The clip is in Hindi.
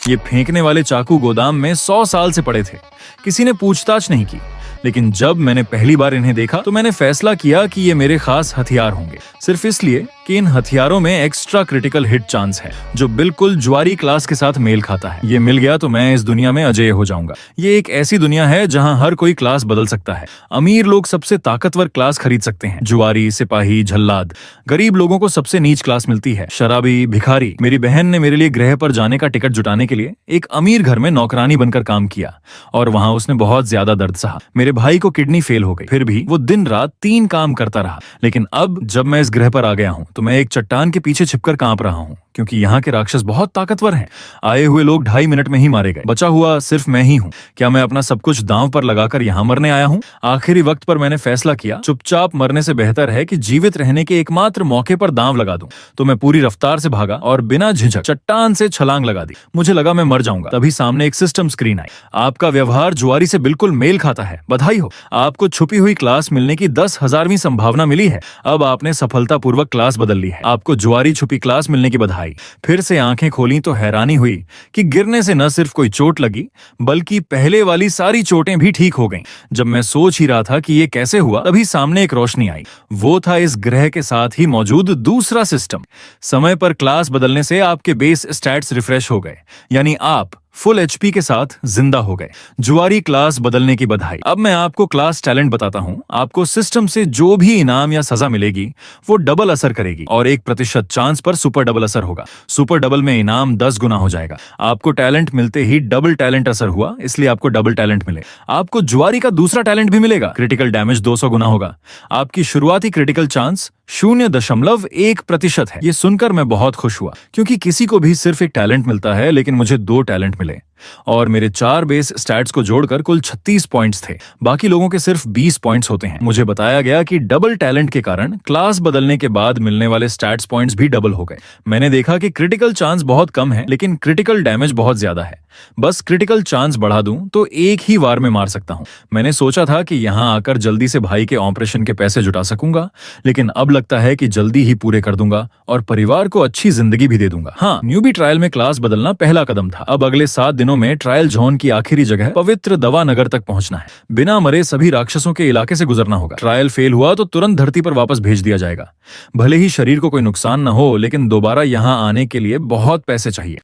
ये फेंकने वाले चाकू गोदाम में 100 साल से पड़े थे। किसी ने पूछताछ नहीं की, लेकिन जब मैंने पहली बार इन्हें देखा तो मैंने फैसला किया कि ये मेरे खास हथियार होंगे, सिर्फ इसलिए कि इन हथियारों में एक्स्ट्रा क्रिटिकल हिट चांस है जो बिल्कुल जुआरी क्लास के साथ मेल खाता है। ये मिल गया तो मैं इस दुनिया में अजेय हो जाऊंगा। ये एक ऐसी दुनिया है जहां हर कोई क्लास बदल सकता है। अमीर लोग सबसे ताकतवर क्लास खरीद सकते हैं, जुआरी, सिपाही, जल्लाद। गरीब लोगों को सबसे नीच क्लास मिलती है, शराबी, भिखारी। मेरी बहन ने मेरे लिए ग्रह पर जाने का टिकट जुटाने के लिए एक अमीर घर में नौकरानी बनकर काम किया और वहां उसने बहुत ज्यादा दर्द सहा। मेरे भाई को किडनी फेल हो गई, फिर भी वो दिन रात 3 काम करता रहा। लेकिन अब जब मैं इस ग्रह पर आ गया हूं तो मैं एक चट्टान के पीछे छिपकर कांप रहा हूं, क्योंकि यहाँ के राक्षस बहुत ताकतवर हैं। आए हुए लोग 2.5 मिनट में ही मारे गए, बचा हुआ सिर्फ मैं ही हूँ। क्या मैं अपना सब कुछ दांव पर लगाकर यहाँ मरने आया हूँ? आखिरी वक्त पर मैंने फैसला किया, चुपचाप मरने से बेहतर है कि जीवित रहने के एकमात्र मौके पर दांव लगा दूं। तो मैं पूरी रफ्तार से भागा और बिना झिझक चट्टान से छलांग लगा दी। मुझे लगा मैं मर जाऊंगा, तभी सामने एक सिस्टम स्क्रीन आई। आपका व्यवहार जुआरी से बिल्कुल मेल खाता है, बधाई हो, आपको छुपी हुई क्लास मिलने की 10,000वीं संभावना मिली है। अब आपने सफलतापूर्वक क्लास बदल ली है, आपको जुआरी छुपी क्लास मिलने की बधाई। फिर से आंखें खोली तो हैरानी हुई कि गिरने से न सिर्फ कोई चोट लगी, बल्कि पहले वाली सारी चोटें भी ठीक हो गईं। जब मैं सोच ही रहा था कि ये कैसे हुआ, तभी सामने एक रोशनी आई। वो था इस ग्रह के साथ ही मौजूद दूसरा सिस्टम। समय पर क्लास बदलने से आपके बेस स्टैट्स रिफ्रेश हो गए, यानी आप फुल एचपी के साथ जिंदा हो गए। जुआरी क्लास बदलने की बधाई। अब मैं आपको क्लास टैलेंट बताता हूं। आपको सिस्टम से जो भी इनाम या सजा मिलेगी वो डबल असर करेगी और 1% चांस पर सुपर डबल असर होगा। सुपर डबल में इनाम 10 गुना हो जाएगा। आपको टैलेंट मिलते ही डबल टैलेंट असर हुआ, इसलिए आपको डबल टैलेंट मिले। आपको जुआरी का दूसरा टैलेंट भी मिलेगा, क्रिटिकल डैमेज 200 गुना होगा। आपकी शुरुआती क्रिटिकल चांस 0.1% है। ये सुनकर मैं बहुत खुश हुआ, क्योंकि किसी को भी सिर्फ एक टैलेंट मिलता है, लेकिन मुझे 2 टैलेंट मिले और मेरे 4 बेस स्टैट्स को जोड़कर कुल 36 पॉइंट्स थे। बाकी लोगों के सिर्फ 20 पॉइंट्स होते हैं। मुझे बताया गया कि डबल टैलेंट के कारण क्लास बदलने के बाद मिलने वाले स्टैट्स पॉइंट्स भी डबल हो गए। मैंने देखा कि क्रिटिकल चांस बहुत कम है, लेकिन क्रिटिकल डैमेज बहुत ज्यादा है। बस क्रिटिकल चांस बढ़ा दूं तो एक ही वार में मार सकता हूं। मैंने सोचा था कि यहां आकर जल्दी से भाई के ऑपरेशन के पैसे जुटा सकूंगा, लेकिन अब लगता है कि जल्दी ही पूरे कर दूंगा और परिवार को अच्छी जिंदगी भी दे दूंगा। हाँ, न्यूबी ट्रायल में क्लास बदलना पहला कदम था। अब अगले 7 दिनों में ट्रायल जोन की आखिरी जगह पवित्र दवा नगर तक पहुंचना है। बिना मरे सभी राक्षसों के इलाके से गुजरना होगा। ट्रायल फेल हुआ तो तुरंत धरती पर वापस भेज दिया जाएगा। भले ही शरीर को कोई नुकसान न हो, लेकिन दोबारा यहाँ आने के लिए बहुत पैसे चाहिए।